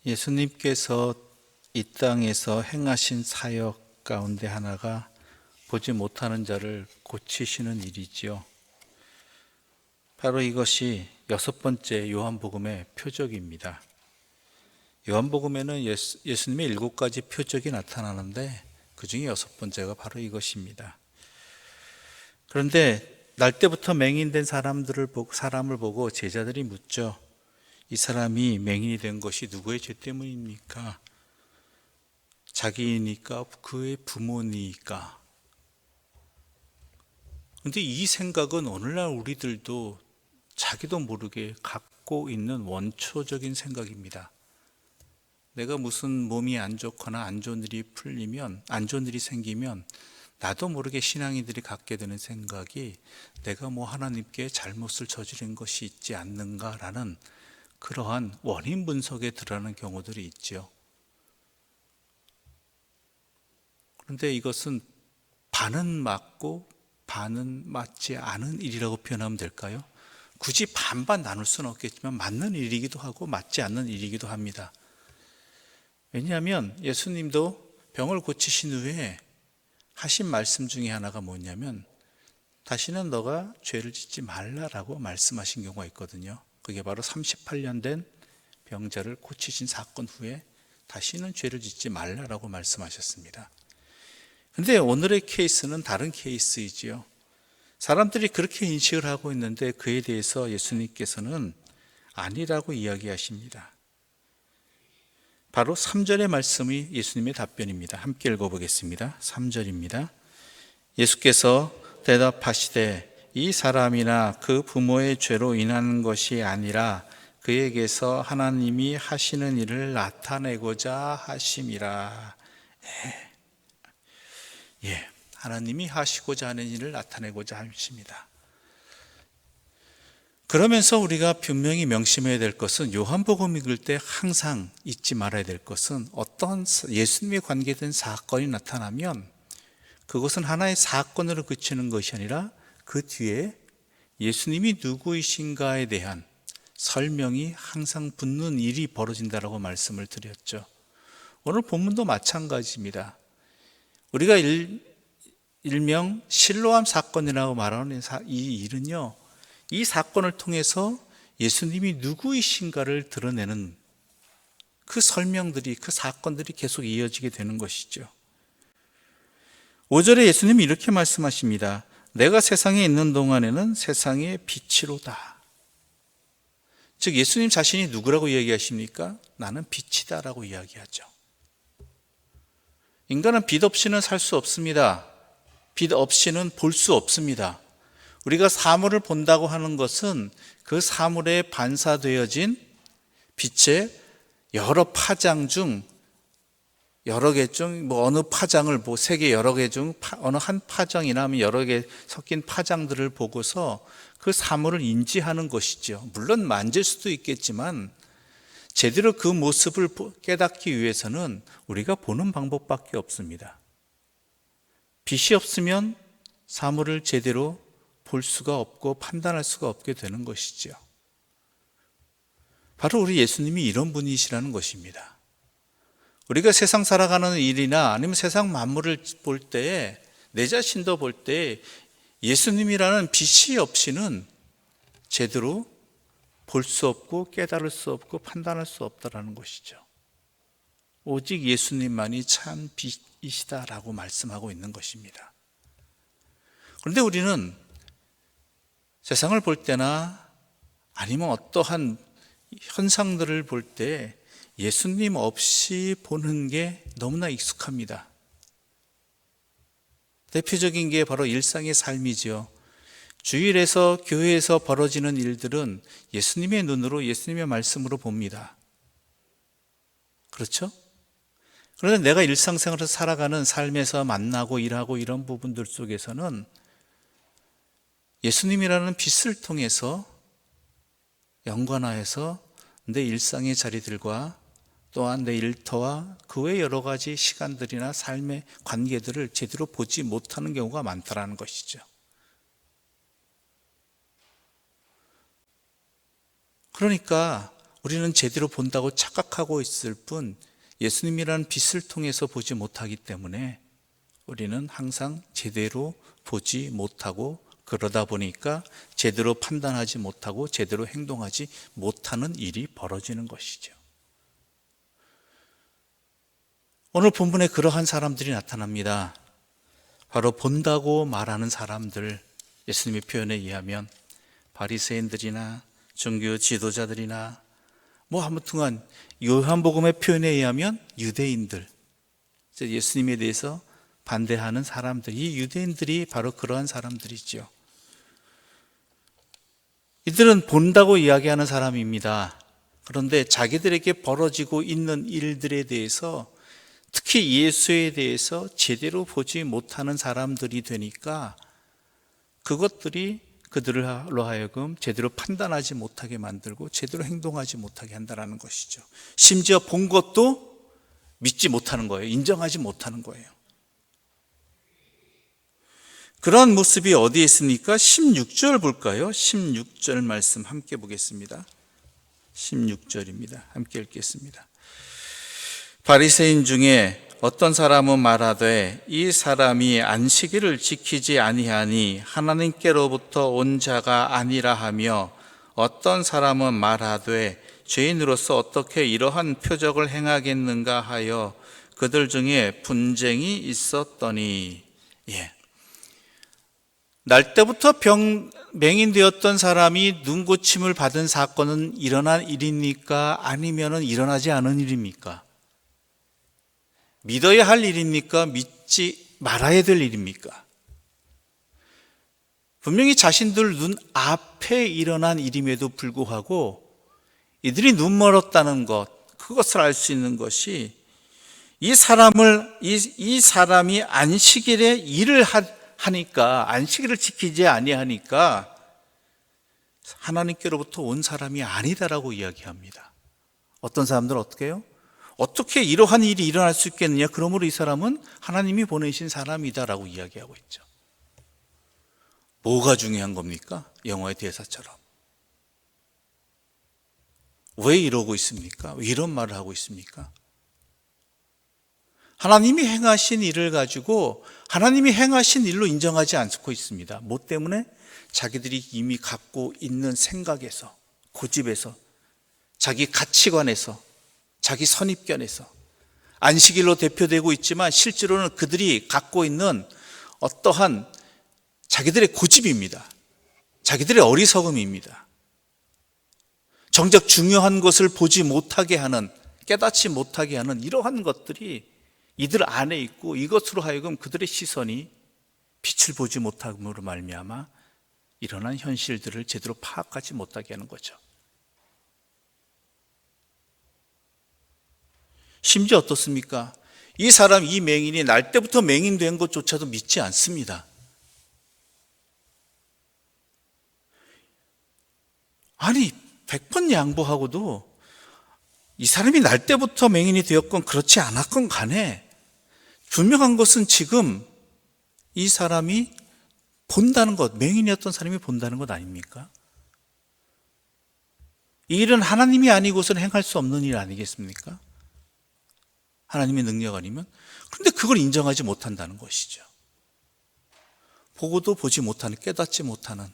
예수님께서 이 땅에서 행하신 사역 가운데 하나가 보지 못하는 자를 고치시는 일이지요. 바로 이것이 6번째 요한복음의 표적입니다. 요한복음에는 예수님의 7가지 표적이 나타나는데 그 중에 6번째가 바로 이것입니다. 그런데 날 때부터 맹인된 사람을 보고 제자들이 묻죠. 이 사람이 맹인이 된 것이 누구의 죄 때문입니까? 자기니까? 그의 부모니까? 그런데 이 생각은 오늘날 우리들도 자기도 모르게 갖고 있는 원초적인 생각입니다. 내가 무슨 몸이 안 좋거나 안 좋은 일이 생기면 나도 모르게 신앙인들이 갖게 되는 생각이 내가 하나님께 잘못을 저지른 것이 있지 않는가라는 그러한 원인 분석에 들어가는 경우들이 있죠. 그런데 이것은 반은 맞고 반은 맞지 않은 일이라고 표현하면 될까요? 굳이 반반 나눌 수는 없겠지만 맞는 일이기도 하고 맞지 않는 일이기도 합니다. 왜냐하면 예수님도 병을 고치신 후에 하신 말씀 중에 하나가 뭐냐면 다시는 너가 죄를 짓지 말라라고 말씀하신 경우가 있거든요. 그게 바로 38년 된 병자를 고치신 사건 후에 다시는 죄를 짓지 말라라고 말씀하셨습니다. 그런데 오늘의 케이스는 다른 케이스이지요. 사람들이 그렇게 인식을 하고 있는데 그에 대해서 예수님께서는 아니라고 이야기하십니다. 바로 3절의 말씀이 예수님의 답변입니다. 함께 읽어보겠습니다. 3절입니다. 예수께서 대답하시되 이 사람이나 그 부모의 죄로 인한 것이 아니라 그에게서 하나님이 하시는 일을 나타내고자 하심이라. 하나님이 하시고자 하는 일을 나타내고자 하십니다. 그러면서 우리가 분명히 명심해야 될 것은 요한복음 읽을 때 항상 잊지 말아야 될 것은 어떤 예수님에 관계된 사건이 나타나면 그것은 하나의 사건으로 그치는 것이 아니라 그 뒤에 예수님이 누구이신가에 대한 설명이 항상 붙는 일이 벌어진다라고 말씀을 드렸죠. 오늘 본문도 마찬가지입니다. 우리가 일명 실로암 사건이라고 말하는 이 일은요, 이 사건을 통해서 예수님이 누구이신가를 드러내는 그 설명들이, 그 사건들이 계속 이어지게 되는 것이죠. 5절에 예수님이 이렇게 말씀하십니다. 내가 세상에 있는 동안에는 세상의 빛이로다. 즉 예수님 자신이 누구라고 이야기하십니까? 나는 빛이다라고 이야기하죠. 인간은 빛 없이는 살 수 없습니다. 빛 없이는 볼 수 없습니다. 우리가 사물을 본다고 하는 것은 그 사물에 반사되어진 빛의 여러 파장 중 여러 개 중 어느 파장을 세계 여러 개 중 어느 한 파장이나 하면 여러 개 섞인 파장들을 보고서 그 사물을 인지하는 것이죠. 물론 만질 수도 있겠지만 제대로 그 모습을 깨닫기 위해서는 우리가 보는 방법밖에 없습니다. 빛이 없으면 사물을 제대로 볼 수가 없고 판단할 수가 없게 되는 것이죠. 바로 우리 예수님이 이런 분이시라는 것입니다. 우리가 세상 살아가는 일이나 아니면 세상 만물을 볼 때에 내 자신도 볼 때 예수님이라는 빛이 없이는 제대로 볼 수 없고 깨달을 수 없고 판단할 수 없다라는 것이죠. 오직 예수님만이 참 빛이시다라고 말씀하고 있는 것입니다. 그런데 우리는 세상을 볼 때나 아니면 어떠한 현상들을 볼 때 예수님 없이 보는 게 너무나 익숙합니다. 대표적인 게 바로 일상의 삶이지요. 주일에서 교회에서 벌어지는 일들은 예수님의 눈으로 예수님의 말씀으로 봅니다. 그렇죠? 그런데 내가 일상생활에서 살아가는 삶에서 만나고 일하고 이런 부분들 속에서는 예수님이라는 빛을 통해서 연관하여서 내 일상의 자리들과 또한 내 일터와 그 외 여러 가지 시간들이나 삶의 관계들을 제대로 보지 못하는 경우가 많다라는 것이죠. 그러니까 우리는 제대로 본다고 착각하고 있을 뿐 예수님이라는 빛을 통해서 보지 못하기 때문에 우리는 항상 제대로 보지 못하고, 그러다 보니까 제대로 판단하지 못하고 제대로 행동하지 못하는 일이 벌어지는 것이죠. 오늘 본문에 그러한 사람들이 나타납니다. 바로 본다고 말하는 사람들, 예수님의 표현에 의하면 바리새인들이나 종교 지도자들이나 아무튼간 요한복음의 표현에 의하면 유대인들, 예수님에 대해서 반대하는 사람들, 이 유대인들이 바로 그러한 사람들이죠. 이들은 본다고 이야기하는 사람입니다. 그런데 자기들에게 벌어지고 있는 일들에 대해서, 특히 예수에 대해서 제대로 보지 못하는 사람들이 되니까 그것들이 그들로 하여금 제대로 판단하지 못하게 만들고 제대로 행동하지 못하게 한다는 것이죠. 심지어 본 것도 믿지 못하는 거예요. 인정하지 못하는 거예요. 그런 모습이 어디에 있습니까? 16절 볼까요? 16절 말씀 함께 보겠습니다. 16절입니다. 함께 읽겠습니다. 바리새인 중에 어떤 사람은 말하되 이 사람이 안식일을 지키지 아니하니 하나님께로부터 온 자가 아니라 하며, 어떤 사람은 말하되 죄인으로서 어떻게 이러한 표적을 행하겠는가 하여 그들 중에 분쟁이 있었더니. 날 때부터 맹인되었던 사람이 눈 고침을 받은 사건은 일어난 일입니까? 아니면 일어나지 않은 일입니까? 믿어야 할 일입니까? 믿지 말아야 될 일입니까? 분명히 자신들 눈 앞에 일어난 일임에도 불구하고 이들이 눈 멀었다는 것, 그것을 알 수 있는 것이 이 사람이 안식일에 일을 하니까, 안식일을 지키지 아니하니까 하나님께로부터 온 사람이 아니다라고 이야기합니다. 어떤 사람들은 어떻게 해요? 어떻게 이러한 일이 일어날 수 있겠느냐? 그러므로 이 사람은 하나님이 보내신 사람이다라고 이야기하고 있죠. 뭐가 중요한 겁니까? 영어의 대사처럼. 왜 이러고 있습니까? 왜 이런 말을 하고 있습니까? 하나님이 행하신 일을 가지고 하나님이 행하신 일로 인정하지 않고 있습니다. 뭐 때문에? 자기들이 이미 갖고 있는 생각에서, 고집에서, 자기 가치관에서, 자기 선입견에서. 안식일로 대표되고 있지만 실제로는 그들이 갖고 있는 어떠한 자기들의 고집입니다. 자기들의 어리석음입니다. 정작 중요한 것을 보지 못하게 하는, 깨닫지 못하게 하는 이러한 것들이 이들 안에 있고, 이것으로 하여금 그들의 시선이 빛을 보지 못함으로 말미암아 일어난 현실들을 제대로 파악하지 못하게 하는 거죠. 심지어 어떻습니까? 이 사람, 이 맹인이 날 때부터 맹인된 것조차도 믿지 않습니다. 아니, 100번 양보하고도 이 사람이 날 때부터 맹인이 되었건 그렇지 않았건 간에 분명한 것은 지금 이 사람이 본다는 것, 맹인이었던 사람이 본다는 것 아닙니까? 이 일은 하나님이 아니고서는 행할 수 없는 일 아니겠습니까? 하나님의 능력 아니면? 그런데 그걸 인정하지 못한다는 것이죠. 보고도 보지 못하는, 깨닫지 못하는.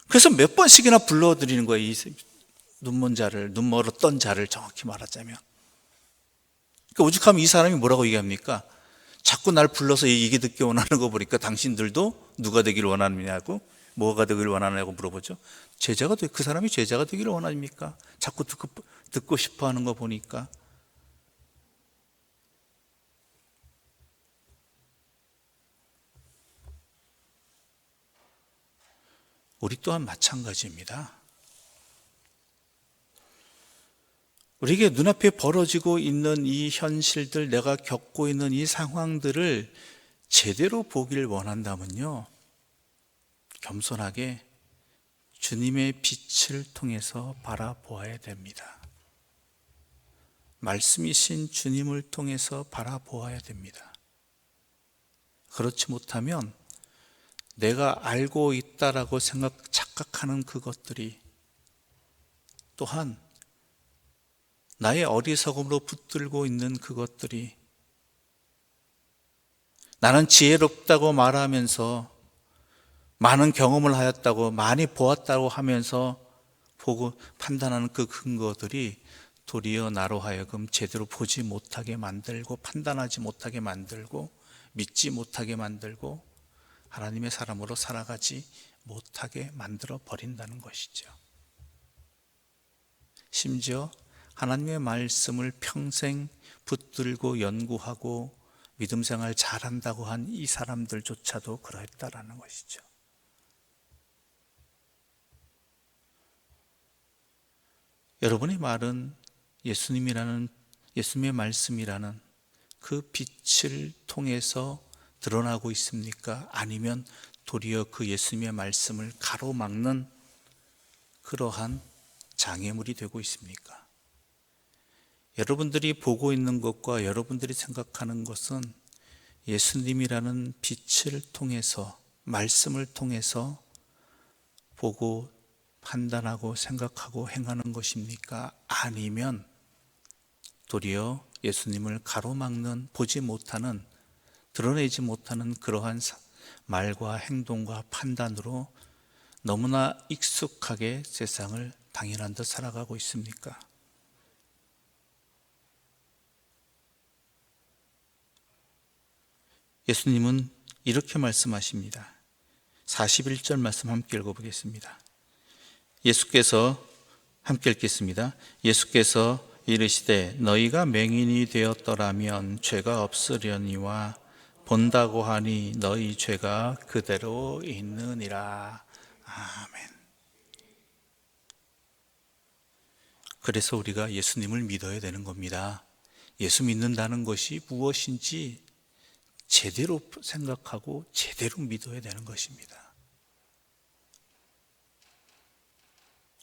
그래서 몇 번씩이나 불러드리는 거예요. 이 눈 멀었던 자를 정확히 말하자면. 그러니까 오죽하면 이 사람이 뭐라고 얘기합니까? 자꾸 날 불러서 얘기 듣기 원하는 거 보니까 당신들도 누가 되기를 원하느냐고, 뭐가 되기를 원하느냐고 물어보죠. 그 사람이 제자가 되기를 원합니까? 자꾸 듣고 싶어 하는 거 보니까. 우리 또한 마찬가지입니다. 우리에게 눈앞에 벌어지고 있는 이 현실들, 내가 겪고 있는 이 상황들을 제대로 보길 원한다면요, 겸손하게 주님의 빛을 통해서 바라보아야 됩니다. 말씀이신 주님을 통해서 바라보아야 됩니다. 그렇지 못하면 내가 알고 있다라고 착각하고 착각하는 그것들이, 또한 나의 어리석음으로 붙들고 있는 그것들이, 나는 지혜롭다고 말하면서 많은 경험을 하였다고, 많이 보았다고 하면서 보고 판단하는 그 근거들이 도리어 나로 하여금 제대로 보지 못하게 만들고, 판단하지 못하게 만들고, 믿지 못하게 만들고, 하나님의 사람으로 살아가지 못하게 만들어 버린다는 것이죠. 심지어 하나님의 말씀을 평생 붙들고 연구하고 믿음 생활 잘한다고 한 이 사람들조차도 그러했다라는 것이죠. 여러분의 말은 예수님의 말씀이라는 그 빛을 통해서 드러나고 있습니까? 아니면 도리어 그 예수님의 말씀을 가로막는 그러한 장애물이 되고 있습니까? 여러분들이 보고 있는 것과 여러분들이 생각하는 것은 예수님이라는 빛을 통해서, 말씀을 통해서 보고 판단하고 생각하고 행하는 것입니까? 아니면 도리어 예수님을 가로막는, 보지 못하는, 드러내지 못하는 그러한 말과 행동과 판단으로 너무나 익숙하게 세상을 당연한 듯 살아가고 있습니까? 예수님은 이렇게 말씀하십니다. 41절 말씀 함께 읽어보겠습니다. 예수께서, 함께 읽겠습니다. 예수께서 이르시되 너희가 맹인이 되었더라면 죄가 없으려니와 본다고 하니 너희 죄가 그대로 있느니라. 아멘. 그래서 우리가 예수님을 믿어야 되는 겁니다. 예수 믿는다는 것이 무엇인지 제대로 생각하고 제대로 믿어야 되는 것입니다.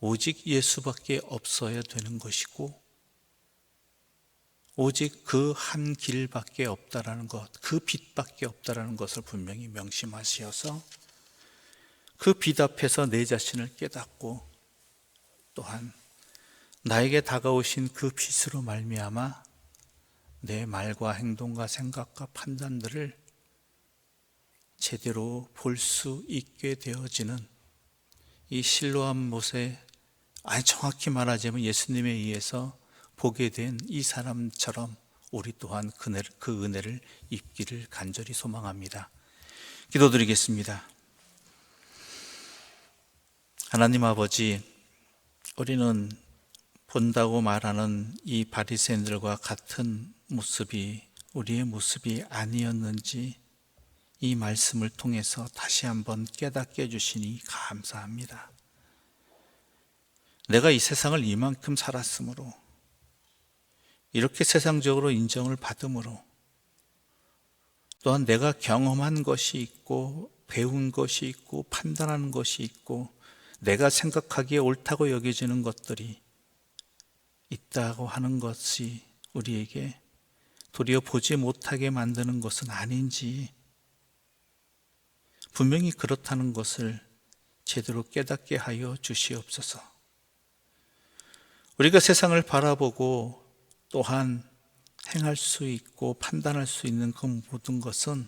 오직 예수밖에 없어야 되는 것이고, 오직 그 한 길밖에 없다라는 것, 그 빛밖에 없다라는 것을 분명히 명심하셔서 그 빛 앞에서 내 자신을 깨닫고, 또한 나에게 다가오신 그 빛으로 말미암아 내 말과 행동과 생각과 판단들을 제대로 볼 수 있게 되어지는 이 실로암 못에, 아니 정확히 말하자면 예수님에 의해서 보게 된 이 사람처럼 우리 또한 그 은혜를 입기를 간절히 소망합니다. 기도드리겠습니다. 하나님 아버지, 우리는 본다고 말하는 이 바리새인들과 같은 모습이 우리의 모습이 아니었는지 이 말씀을 통해서 다시 한번 깨닫게 해주시니 감사합니다. 내가 이 세상을 이만큼 살았으므로, 이렇게 세상적으로 인정을 받음으로, 또한 내가 경험한 것이 있고 배운 것이 있고 판단하는 것이 있고 내가 생각하기에 옳다고 여겨지는 것들이 있다고 하는 것이 우리에게 도리어 보지 못하게 만드는 것은 아닌지, 분명히 그렇다는 것을 제대로 깨닫게 하여 주시옵소서. 우리가 세상을 바라보고 또한 행할 수 있고 판단할 수 있는 그 모든 것은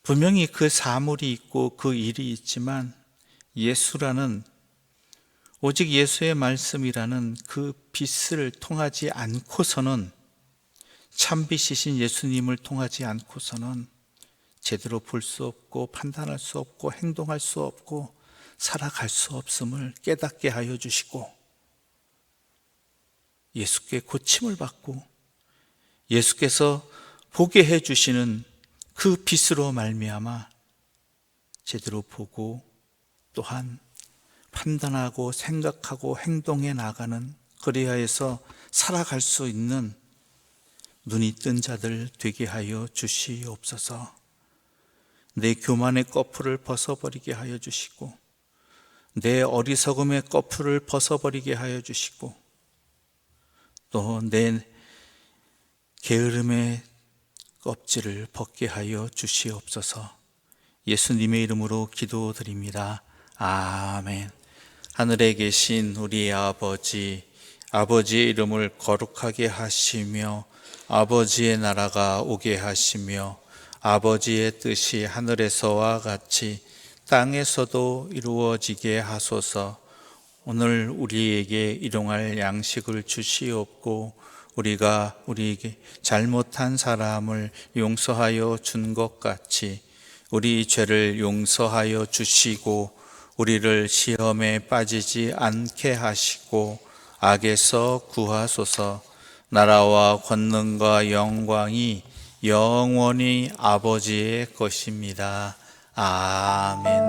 분명히 그 사물이 있고 그 일이 있지만, 예수라는, 오직 예수의 말씀이라는 그 빛을 통하지 않고서는, 참빛이신 예수님을 통하지 않고서는 제대로 볼 수 없고 판단할 수 없고 행동할 수 없고 살아갈 수 없음을 깨닫게 하여 주시고, 예수께 고침을 받고 예수께서 보게 해 주시는 그 빛으로 말미암아 제대로 보고 또한 판단하고 생각하고 행동해 나가는, 그리하여서 살아갈 수 있는 눈이 뜬 자들 되게 하여 주시옵소서. 내 교만의 꺼풀을 벗어버리게 하여 주시고, 내 어리석음의 꺼풀을 벗어버리게 하여 주시고, 또 내 게으름의 껍질을 벗게 하여 주시옵소서. 예수님의 이름으로 기도드립니다. 아멘. 하늘에 계신 우리 아버지, 아버지의 이름을 거룩하게 하시며 아버지의 나라가 오게 하시며 아버지의 뜻이 하늘에서와 같이 땅에서도 이루어지게 하소서. 오늘 우리에게 일용할 양식을 주시옵고 우리가 우리에게 잘못한 사람을 용서하여 준 것 같이 우리 죄를 용서하여 주시고 우리를 시험에 빠지지 않게 하시고 악에서 구하소서. 나라와 권능과 영광이 영원히 아버지의 것입니다. 아멘.